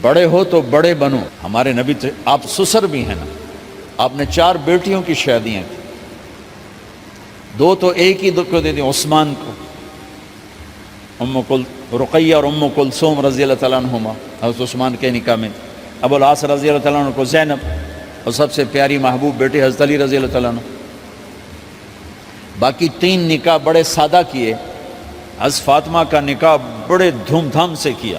بڑے ہو تو بڑے بنو. ہمارے نبی تو آپ سسر بھی ہیں نا، آپ نے 4 بیٹیوں کی شادیاں کی، 2 تو ایک ہی کو دے دی عثمان کو، رقیہ اور ام کلثوم رضی اللہ تعالیٰ عنہما حضرت عثمان کے نکاح میں، ابو العاص رضی اللہ تعالیٰ عنہ کو زینب، اور سب سے پیاری محبوب بیٹی حضرت علی رضی اللہ تعالیٰ عنہ. باقی 3 نکاح بڑے سادہ کیے. حضرت فاطمہ کا نکاح بڑے دھوم دھام سے کیا.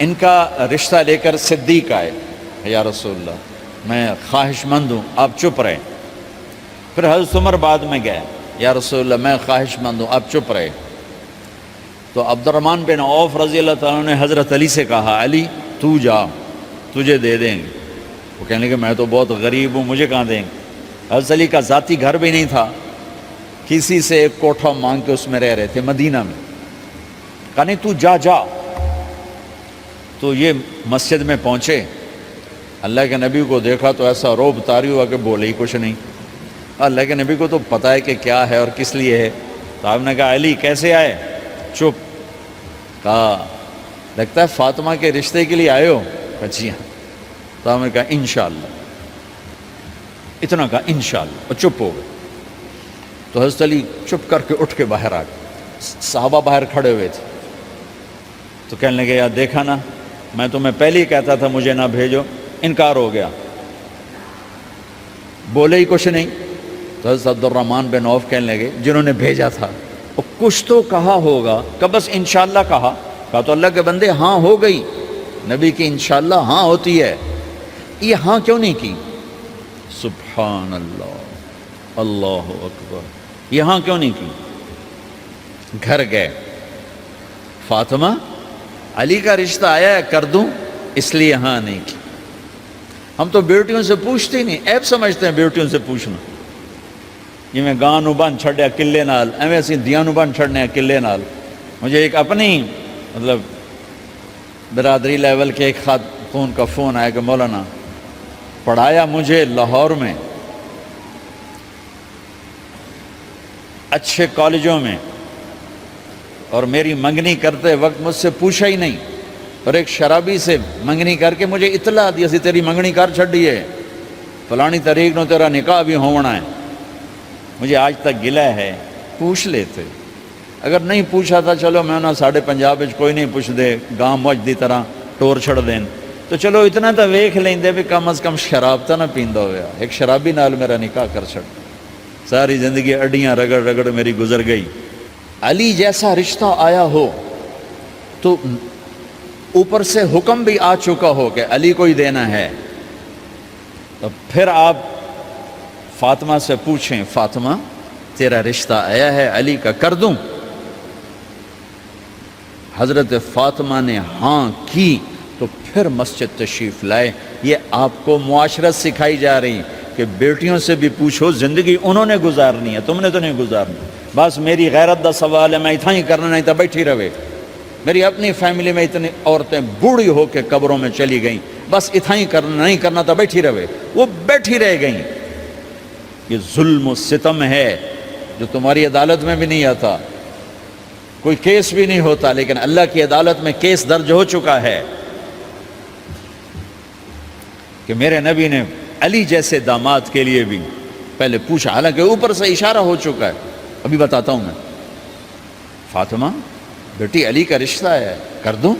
ان کا رشتہ لے کر صدیق آئے، یا رسول اللہ میں خواہش مند ہوں، آپ چپ رہے. پھر حضرت عمر بعد میں گئے، یا رسول اللہ میں خواہش مند ہوں، آپ چپ رہے. تو عبد الرحمن بن عوف رضی اللہ تعالیٰ عنہ نے حضرت علی سے کہا، علی تو جا، تجھے دے دیں گے. وہ کہنے لگے میں تو بہت غریب ہوں، مجھے کہاں دیں گے. حضرت علی کا ذاتی گھر بھی نہیں تھا، کسی سے ایک کوٹھا مانگ کے اس میں رہ رہے تھے مدینہ میں. کہا نہیں تو جا جا. تو یہ مسجد میں پہنچے، اللہ کے نبی کو دیکھا تو ایسا روب طاری ہوا کہ بولے ہی کچھ نہیں. اللہ کے نبی کو تو پتہ ہے کہ کیا ہے اور کس لیے ہے. تو آپ نے کہا علی کیسے آئے؟ چپ. کہا لگتا ہے فاطمہ کے رشتے کے لیے آئے ہو؟ کہا جی ہاں. تو آپ نے کہا انشاءاللہ، اتنا کہا انشاءاللہ، اور چپ ہو گئے. تو حضرت علی چپ کر کے اٹھ کے باہر آ گئے. صحابہ باہر کھڑے ہوئے تھے. تو کہنے لگے یار دیکھا نا، میں تمہیں پہلے ہی کہتا تھا مجھے نہ بھیجو، انکار ہو گیا، بولے ہی کچھ نہیں. تو حضرت عبد الرحمن بن عوف کہنے لگے جنہوں نے بھیجا تھا وہ کچھ تو کہا ہوگا، کہ بس انشاءاللہ کہا. کہا تو اللہ کے بندے ہاں ہو گئی، نبی کی انشاءاللہ ہاں ہوتی ہے، یہ ہاں کیوں نہیں کی؟ سبحان اللہ، اللہ اکبر، یہ ہاں کیوں نہیں کی؟ گھر گئے، فاطمہ علی کا رشتہ آیا ہے کر دوں، اس لیے ہاں نہیں کی. ہم تو بیٹیوں سے پوچھتے ہی نہیں، عیب سمجھتے ہیں بیٹیوں سے پوچھنا. یہ میں گاں نو بن چھڑیا قلعے نال، ایویں اسی دیاں نو بن چھڑنے قلعے نال. مجھے ایک اپنی مطلب برادری لیول کے ایک خاتون کا فون آیا کہ مولانا پڑھایا مجھے لاہور میں اچھے کالجوں میں، اور میری منگنی کرتے وقت مجھ سے پوچھا ہی نہیں، اور ایک شرابی سے منگنی کر کے مجھے اطلاع دی سی تیری منگنی کر چھڑی ہے، فلانی تاریخ نو تیرا نکاح بھی ہونا ہے. مجھے آج تک گلہ ہے، پوچھ لیتے. اگر نہیں پوچھا تھا چلو میں نہ ساڑھے پنجاب کوئی نہیں پوچھ دے، گاں موج دی طرح ٹور چھڑ دین، تو چلو اتنا تو ویکھ لیندے بھی کم از کم شراب تو نہ پیندا ہویا. ایک شرابی نال میرا نکاح کر چھڑ، ساری زندگی اڈیاں رگڑ رگڑ میری گزر گئی. علی جیسا رشتہ آیا ہو تو اوپر سے حکم بھی آ چکا ہو کہ علی کو ہی دینا ہے، تو پھر آپ فاطمہ سے پوچھیں فاطمہ تیرا رشتہ آیا ہے علی کا کر دوں؟ حضرت فاطمہ نے ہاں کی تو پھر مسجد تشریف لائے. یہ آپ کو معاشرت سکھائی جا رہی کہ بیٹیوں سے بھی پوچھو، زندگی انہوں نے گزارنی ہے، تم نے تو نہیں گزارنی. بس میری غیرت دا سوال ہے، میں اتنا ہی کرنا نہیں تھا بیٹھی رہے. میری اپنی فیملی میں اتنی عورتیں بوڑھی ہو کے قبروں میں چلی گئیں، بس اتنا ہی کرنا نہیں کرنا تھا بیٹھی رہے، وہ بیٹھی رہ گئیں. یہ ظلم و ستم ہے جو تمہاری عدالت میں بھی نہیں آتا، کوئی کیس بھی نہیں ہوتا، لیکن اللہ کی عدالت میں کیس درج ہو چکا ہے کہ میرے نبی نے علی جیسے داماد کے لیے بھی پہلے پوچھا، حالانکہ اوپر سے اشارہ ہو چکا ہے. ابھی بتاتا ہوں میں. فاطمہ بیٹی علی کا رشتہ ہے کر دوں؟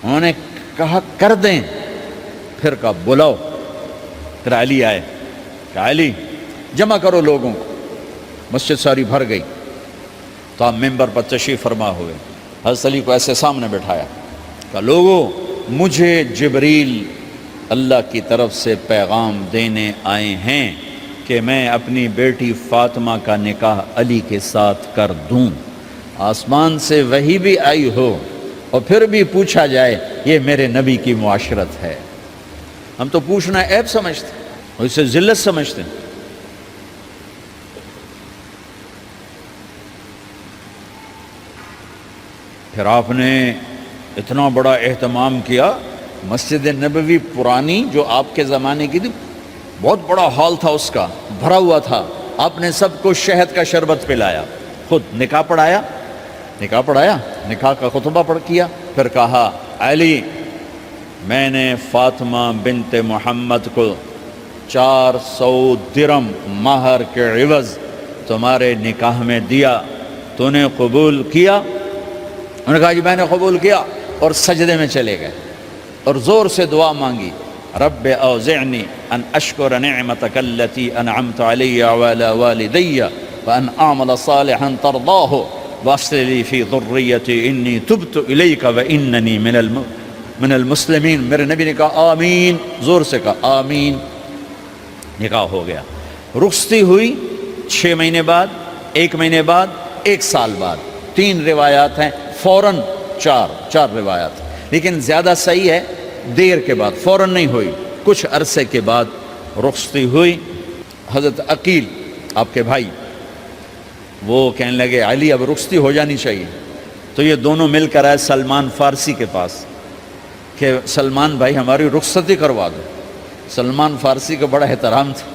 انہوں نے کہا کر دیں. پھر کہا بلاؤ. پھر علی آئے، کہا علی جمع کرو لوگوں کو. مسجد ساری بھر گئی تو آپ ممبر پر تشریف فرما ہوئے. حضرت علی کو ایسے سامنے بٹھایا، کہا لوگوں مجھے جبریل اللہ کی طرف سے پیغام دینے آئے ہیں کہ میں اپنی بیٹی فاطمہ کا نکاح علی کے ساتھ کر دوں. آسمان سے وحی بھی آئی ہو اور پھر بھی پوچھا جائے، یہ میرے نبی کی معاشرت ہے. ہم تو پوچھنا عیب سمجھتے اور اسے ذلت سمجھتے ہیں. پھر آپ نے اتنا بڑا اہتمام کیا. مسجد نبوی پرانی جو آپ کے زمانے کی تھی، بہت بڑا ہال تھا، اس کا بھرا ہوا تھا. آپ نے سب کو شہد کا شربت پلایا، خود نکاح پڑھایا، نکاح کا خطبہ پڑھ کیا، پھر کہا علی میں نے فاطمہ بنت محمد کو 400 درم مہر کے عوض تمہارے نکاح میں دیا، تو نے قبول کیا؟ انہوں نے کہا جی میں نے قبول کیا، اور سجدے میں چلے گئے اور زور سے دعا مانگی، رب اوزعنی ان اشکر نعمتک التی انعمت علی وعلی والدی وان اعمل صالحا ترضاہ واصلح لی فی ذریتی انی تبت الیک واننی من المسلمین۔ میرے نبی نے کہا آمین، زور سے کہا آمین، نکاح ہو گیا۔ رخصتی ہوئی 6 مہینے بعد، 1 مہینے بعد، 1 سال بعد، 3 روایات ہیں، فوراً 4 روایات، لیکن زیادہ صحیح ہے دیر کے بعد، فوراً نہیں ہوئی، کچھ عرصے کے بعد رخصتی ہوئی۔ حضرت عقیل آپ کے بھائی وہ کہنے لگے علی اب رخصتی ہو جانی چاہیے، تو یہ دونوں مل کر آئے سلمان فارسی کے پاس کہ سلمان بھائی ہماری رخصتی کروا دو۔ سلمان فارسی کا بڑا احترام تھا،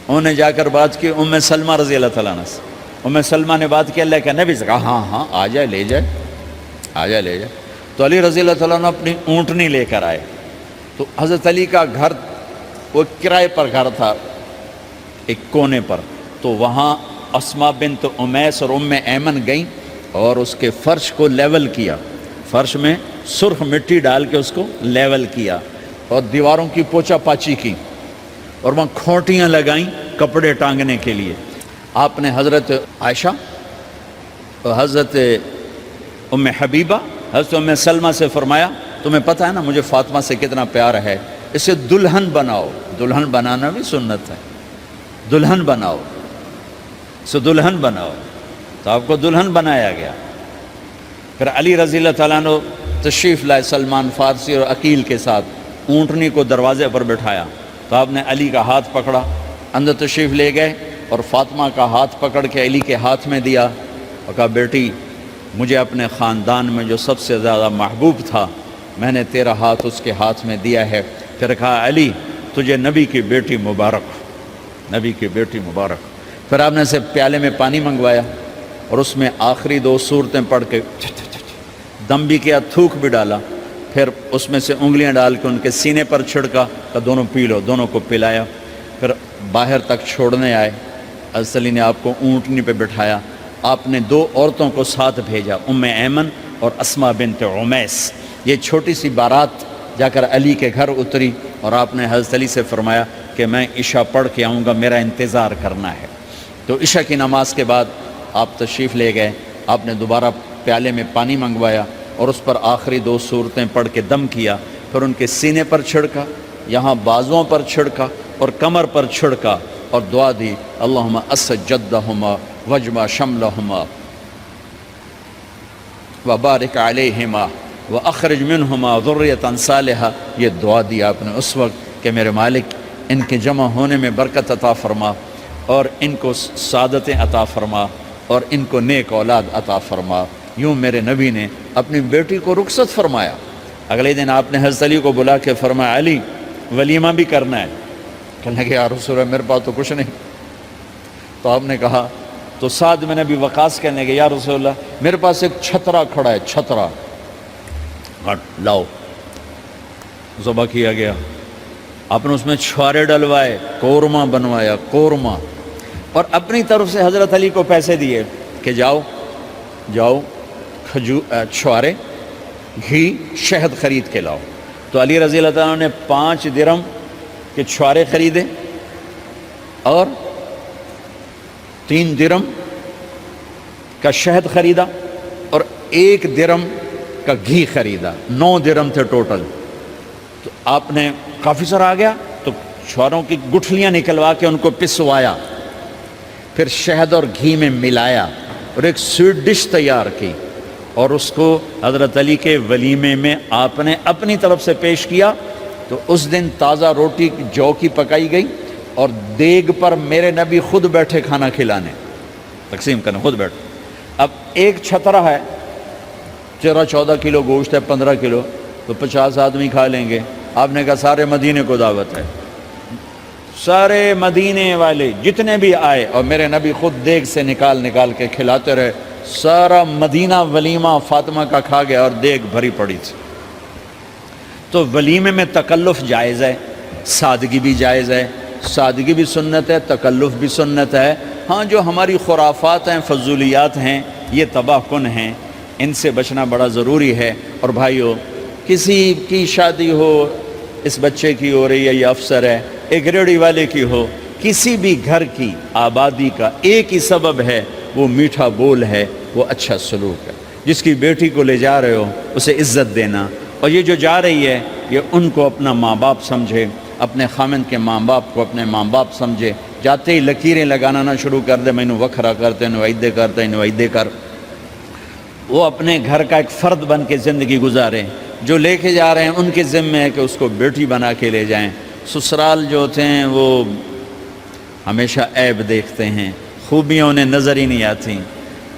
انہوں نے جا کر بات کی ام سلمہ رضی اللہ تعالیٰ عنہ سے۔ ام سلمہ نے بات کی اللہ کے نبی سے، کہا ہاں آ جائے، لے جائے، آ جائے لے جائے۔ تو علی رضی اللہ تعالیٰ عنہ اپنی اونٹنی لے کر آئے، تو حضرت علی کا گھر وہ کرائے پر گھر تھا ایک کونے پر، تو وہاں اسماء بنت امیس اور ام ایمن گئیں اور اس کے فرش کو لیول کیا، فرش میں سرخ مٹی ڈال کے اس کو لیول کیا اور دیواروں کی پوچا پاچی کی، اور وہاں کھوٹیاں لگائیں کپڑے ٹانگنے کے لیے۔ آپ نے حضرت عائشہ اور حضرت ام حبیبہ، حضرت ام سلمہ سے فرمایا تمہیں پتہ ہے نا مجھے فاطمہ سے کتنا پیار ہے، اسے دلہن بناؤ۔ دلہن بنانا بھی سنت ہے، دلہن بناؤ، اسے دلہن بناؤ، تو آپ کو دلہن بنایا گیا۔ پھر علی رضی اللہ تعالیٰ عنہ تشریف لائے سلمان فارسی اور عقیل کے ساتھ، اونٹنی کو دروازے پر بٹھایا، تو آپ نے علی کا ہاتھ پکڑا، اندر تشریف لے گئے اور فاطمہ کا ہاتھ پکڑ کے علی کے ہاتھ میں دیا اور کہا بیٹی مجھے اپنے خاندان میں جو سب سے زیادہ محبوب تھا میں نے تیرا ہاتھ اس کے ہاتھ میں دیا ہے۔ پھر کہا علی تجھے نبی کی بیٹی مبارک، نبی کی بیٹی مبارک۔ پھر آپ نے سے پیالے میں پانی منگوایا اور اس میں آخری 2 سورتیں پڑھ کے دم بھی کیا، تھوک بھی ڈالا، پھر اس میں سے انگلیاں ڈال کے ان کے سینے پر چھڑکا کہ دونوں پی لو، دونوں کو پلایا۔ پھر باہر تک چھوڑنے آئے، حضرت علی نے آپ کو اونٹنی پہ بٹھایا، آپ نے 2 عورتوں کو ساتھ بھیجا، ام ایمن اور اسماء بنت عمیس۔ یہ چھوٹی سی بارات جا کر علی کے گھر اتری اور آپ نے حضرت علی سے فرمایا کہ میں عشاء پڑھ کے آؤں گا، میرا انتظار کرنا ہے۔ تو عشاء کی نماز کے بعد آپ تشریف لے گئے، آپ نے دوبارہ پیالے میں پانی منگوایا اور اس پر آخری 2 سورتیں پڑھ کے دم کیا، پھر ان کے سینے پر چھڑکا، یہاں بازوؤں پر چھڑکا اور کمر پر چھڑکا اور دعا دی اللہم اسد جدہما وجمع شملہما وبارک علیہما واخرج منہما ذریۃ صالحہ۔ یہ دعا دی آپ نے اس وقت کہ میرے مالک ان کے جمع ہونے میں برکت عطا فرما اور ان کو سعادتیں عطا فرما اور ان کو نیک اولاد عطا فرما۔ یوں میرے نبی نے اپنی بیٹی کو رخصت فرمایا۔ اگلے دن آپ نے حضرت علی کو بلا کے فرمایا علی ولیمہ بھی کرنا ہے۔ کہنے لگے یا رسول اللہ میرے پاس تو کچھ نہیں۔ تو آپ نے کہا، تو سعد بن ابی وقاص کہنے لگے یا رسول اللہ میرے پاس ایک چھترا کھڑا ہے، چھترا لاؤ۔ ذبح کیا گیا، آپ نے اس میں چھوارے ڈلوائے، قورمہ بنوایا، قورمہ، اور اپنی طرف سے حضرت علی کو پیسے دیے کہ جاؤ چھوارے، گھی، شہد خرید کے لاؤ۔ تو علی رضی اللہ تعالیٰ نے 5 درم کے چھوارے خریدے اور 3 درم کا شہد خریدا اور 1 درم کا گھی خریدا، 9 درم تھے ٹوٹل۔ تو آپ نے کافی سارا آ گیا تو چھواروں کی گٹھلیاں نکلوا کے ان کو پسوایا، پھر شہد اور گھی میں ملایا اور ایک سویٹ ڈش تیار کی اور اس کو حضرت علی کے ولیمے میں آپ نے اپنی طرف سے پیش کیا۔ تو اس دن تازہ روٹی جو کی پکائی گئی اور دیگ پر میرے نبی خود بیٹھے کھانا کھلانے، تقسیم کرنے خود بیٹھے۔ اب ایک چھترا ہے، 13-14 کلو گوشت ہے، 15 کلو، تو 50 آدمی کھا لیں گے۔ آپ نے کہا سارے مدینے کو دعوت ہے، سارے مدینے والے جتنے بھی آئے، اور میرے نبی خود دیگ سے نکال کے کھلاتے رہے سارا مدینہ ولیمہ فاطمہ کا کھا گیا اور دیگ بھری پڑی تھی۔ تو ولیمے میں تکلف جائز ہے، سادگی بھی جائز ہے، سادگی بھی سنت ہے، تکلف بھی سنت ہے۔ ہاں جو ہماری خرافات ہیں، فضولیات ہیں، یہ تباہ کن ہیں، ان سے بچنا بڑا ضروری ہے۔ اور بھائیو، کسی کی شادی ہو، اس بچے کی ہو رہی ہے، یہ افسر ہے، ایک ریڑھی والے کی ہو، کسی بھی گھر کی آبادی کا ایک ہی سبب ہے، وہ میٹھا بول ہے، وہ اچھا سلوک ہے۔ جس کی بیٹی کو لے جا رہے ہو اسے عزت دینا، اور یہ جو جا رہی ہے یہ ان کو اپنا ماں باپ سمجھے، اپنے خامند کے ماں باپ کو اپنے ماں باپ سمجھے، جاتے ہی لکیریں لگانا نہ شروع کر دے، میں وکھرا کرتے نویدے کرتے نویدے کر۔ وہ اپنے گھر کا ایک فرد بن کے زندگی گزارے، جو لے کے جا رہے ہیں ان کے ذمہ ہے کہ اس کو بیٹی بنا کے لے جائیں۔ سسرال جو ہوتے ہیں وہ ہمیشہ عیب دیکھتے ہیں، خوبیاں انہیں نظر ہی نہیں آتی،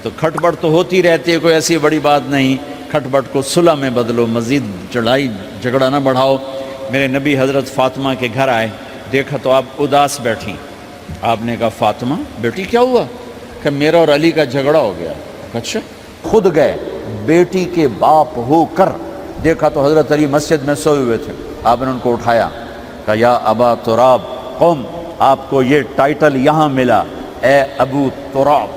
تو کھٹ پٹ تو ہوتی رہتی ہے، کوئی ایسی بڑی بات نہیں، کھٹ پٹ کو صلح میں بدلو، مزید لڑائی جھگڑا نہ بڑھاؤ۔ میرے نبی حضرت فاطمہ کے گھر آئے، دیکھا تو آپ اداس بیٹھی۔ آپ نے کہا فاطمہ بیٹی کیا ہوا؟ کہ میرا اور علی کا جھگڑا ہو گیا۔ اچھا، خود گئے بیٹی کے باپ ہو کر، دیکھا تو حضرت علی مسجد میں سوئے ہوئے تھے، آپ نے ان کو اٹھایا، کہا یا ابا تراب قم، آپ کو یہ ٹائٹل یہاں ملا، اے ابو تراب۔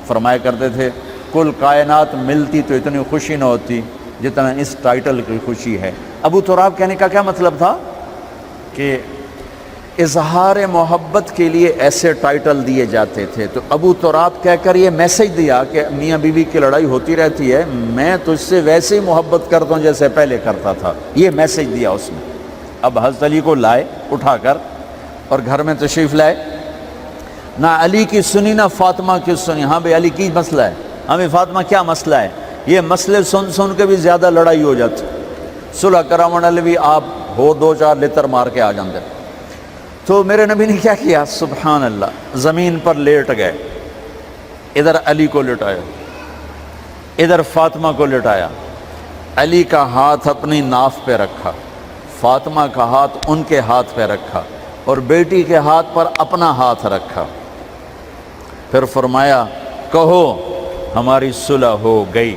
فرمایا کرتے تھے کل کائنات ملتی تو اتنی خوشی نہ ہوتی جتنا اس ٹائٹل کی خوشی ہے۔ ابو تراب کہنے کا کیا مطلب تھا؟ کہ اظہار محبت کے لیے ایسے ٹائٹل دیے جاتے تھے، تو ابو تراب کہہ کر یہ میسج دیا کہ میاں بیوی کی لڑائی ہوتی رہتی ہے، میں تجھ سے ویسے ہی محبت کرتا ہوں جیسے پہلے کرتا تھا، یہ میسج دیا اس نے۔ اب حضرت علی کو لائے اٹھا کر اور گھر میں تشریف لائے، نہ علی کی سنی نہ فاطمہ کی سنی۔ ہاں بھئی علی کی مسئلہ ہے، ہمیں فاطمہ کیا مسئلہ ہے؟ یہ مسئلے سن سن کے بھی زیادہ لڑائی ہو جاتی، صلح کراون والے بھی آپ ہو دو چار لتر مار کے آ جاندے۔ تو میرے نبی نے کیا کیا؟ سبحان اللہ، زمین پر لیٹ گئے، ادھر علی کو لٹایا، ادھر فاطمہ کو لٹایا، علی کا ہاتھ اپنی ناف پہ رکھا، فاطمہ کا ہاتھ ان کے ہاتھ پہ رکھا، اور بیٹی کے ہاتھ پر اپنا ہاتھ رکھا۔ پھر فرمایا کہو ہماری صلح ہو گئی،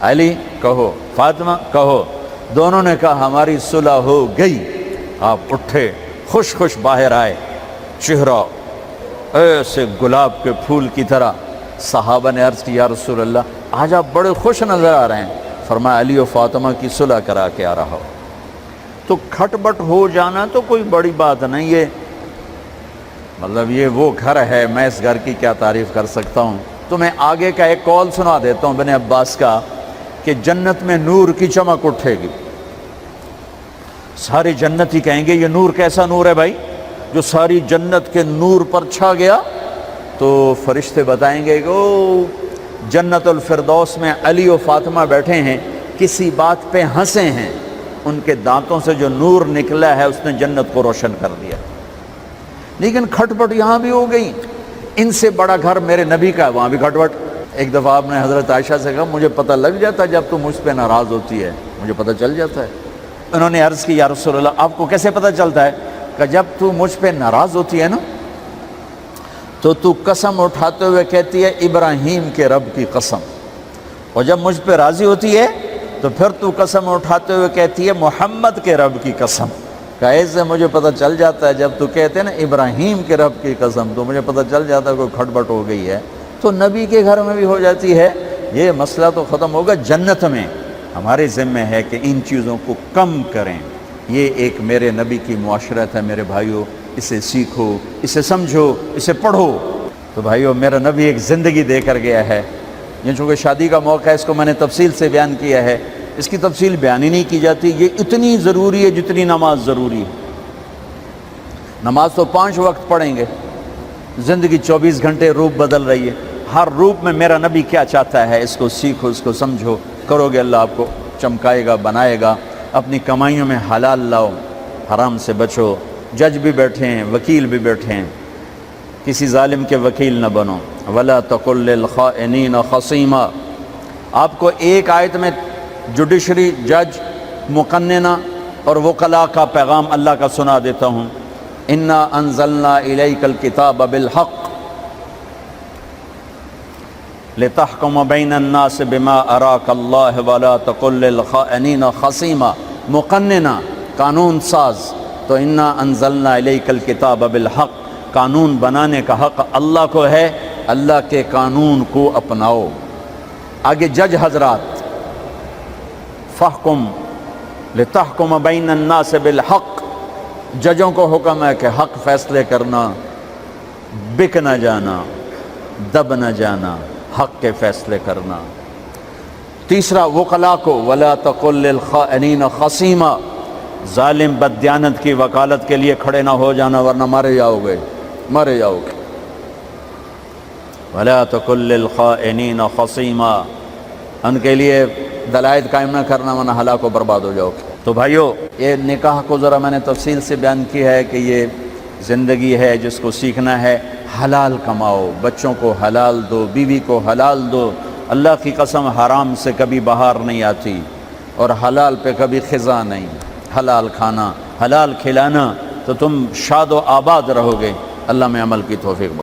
علی کہو، فاطمہ کہو۔ دونوں نے کہا ہماری صلح ہو گئی۔ آپ اٹھے، خوش خوش باہر آئے، چہرہ ایسے گلاب کے پھول کی طرح۔ صحابہ نے عرض کی یا رسول اللہ آج آپ بڑے خوش نظر آ رہے ہیں۔ فرمایا علی و فاطمہ کی صلح کرا کے آ رہا ہو۔ تو کھٹ بٹ ہو جانا تو کوئی بڑی بات نہیں ہے، مطلب یہ وہ گھر ہے، میں اس گھر کی کیا تعریف کر سکتا ہوں۔ تو میں آگے کا ایک قول سنا دیتا ہوں ابن عباس کا، کہ جنت میں نور کی چمک اٹھے گی، سارے جنتی کہیں گے یہ نور کیسا نور ہے بھائی جو ساری جنت کے نور پر چھا گیا؟ تو فرشتے بتائیں گے کہ او جنت الفردوس میں علی و فاطمہ بیٹھے ہیں، کسی بات پہ ہنسے ہیں، ان کے دانتوں سے جو نور نکلا ہے اس نے جنت کو روشن کر دیا۔ لیکن کھٹ پٹ یہاں بھی ہو گئی، ان سے بڑا گھر میرے نبی کا ہے، وہاں بھی کھٹ پٹ۔ ایک دفعہ آپ نے حضرت عائشہ سے کہا مجھے پتہ لگ جاتا ہے جب تو مجھ پہ ناراض ہوتی ہے، مجھے پتہ چل جاتا ہے۔ انہوں نے عرض کی یا رسول اللہ آپ کو کیسے پتہ چلتا ہے؟ کہ جب تو مجھ پہ ناراض ہوتی ہے نا تو قسم اٹھاتے ہوئے کہتی ہے ابراہیم کے رب کی قسم، اور جب مجھ پہ راضی ہوتی ہے تو پھر تو قسم اٹھاتے ہوئے کہتی ہے محمد کے رب کی قسم۔ کہ ایسے مجھے پتہ چل جاتا ہے جب تو کہتے ہیں نا ابراہیم کے رب کی قسم، تو مجھے پتہ چل جاتا ہے کوئی کھٹ بٹ ہو گئی ہے۔ تو نبی کے گھر میں بھی ہو جاتی ہے، یہ مسئلہ تو ختم ہوگا۔ جنت میں ہمارے ذمہ ہے کہ ان چیزوں کو کم کریں، یہ ایک میرے نبی کی معاشرت ہے میرے بھائیوں، اسے سیکھو، اسے سمجھو، اسے پڑھو۔ تو بھائیوں میرا نبی ایک زندگی دے کر گیا ہے، یہ چونکہ شادی کا موقع ہے اس کو میں نے تفصیل سے بیان کیا ہے، اس کی تفصیل بیان ہی نہیں کی جاتی، یہ اتنی ضروری ہے جتنی نماز ضروری ہے۔ نماز تو 5 وقت پڑھیں گے، زندگی 24 گھنٹے روپ بدل رہی ہے، ہر روپ میں میرا نبی کیا چاہتا ہے اس کو سیکھو، اس کو سمجھو، کرو گے اللہ آپ کو چمکائے گا، بنائے گا۔ اپنی کمائیوں میں حلال لاؤ، حرام سے بچو۔ جج بھی بیٹھے ہیں، وکیل بھی بیٹھے ہیں، کسی ظالم کے وکیل نہ بنو۔ وَلَا تَقُلْ لِلْخَائِنِينَ خَصِيمًا۔ آپ کو ایک آیت میں جوڈیشری، جج، مقننہ اور وکلاء کا پیغام اللہ کا سنا دیتا ہوں۔ إِنَّا أَنزَلْنَا إِلَيْكَ الْكِتَابَ بِالْحَقِّ لتحکم بین الناس بما اراک اللہ ولا تقل للخائنین خصیما، مقننہ قانون ساز، تو انا انزلنا الیک الکتاب بالحق، قانون بنانے کا حق اللہ کو ہے، اللہ کے قانون کو اپناؤ۔ آگے جج حضرات، فحکم لتحکم بین الناس بالحق، ججوں کو حکم ہے کہ حق فیصلے کرنا، بک نہ جانا، دب نہ جانا، حق کے فیصلے کرنا۔ تیسرا وکلاء کو ولا تقل للخائنین خصیما، ظالم بددیانت کی وکالت کے لیے کھڑے نہ ہو جانا ورنہ مارے جاؤ گے، مارے جاؤ گے۔ ولا تقل للخائنین خصیما، ان کے لیے دلائل قائم نہ کرنا ورنہ ہلاک و برباد ہو جاؤ گے۔ تو بھائیو، یہ نکاح کو ذرا میں نے تفصیل سے بیان کی ہے کہ یہ زندگی ہے جس کو سیکھنا ہے۔ حلال کماؤ، بچوں کو حلال دو، بیوی کو حلال دو، اللہ کی قسم حرام سے کبھی بہار نہیں آتی اور حلال پہ کبھی خزاں نہیں۔ حلال کھانا، حلال کھلانا، تو تم شاد و آباد رہو گے۔ اللہ میں عمل کی توفیق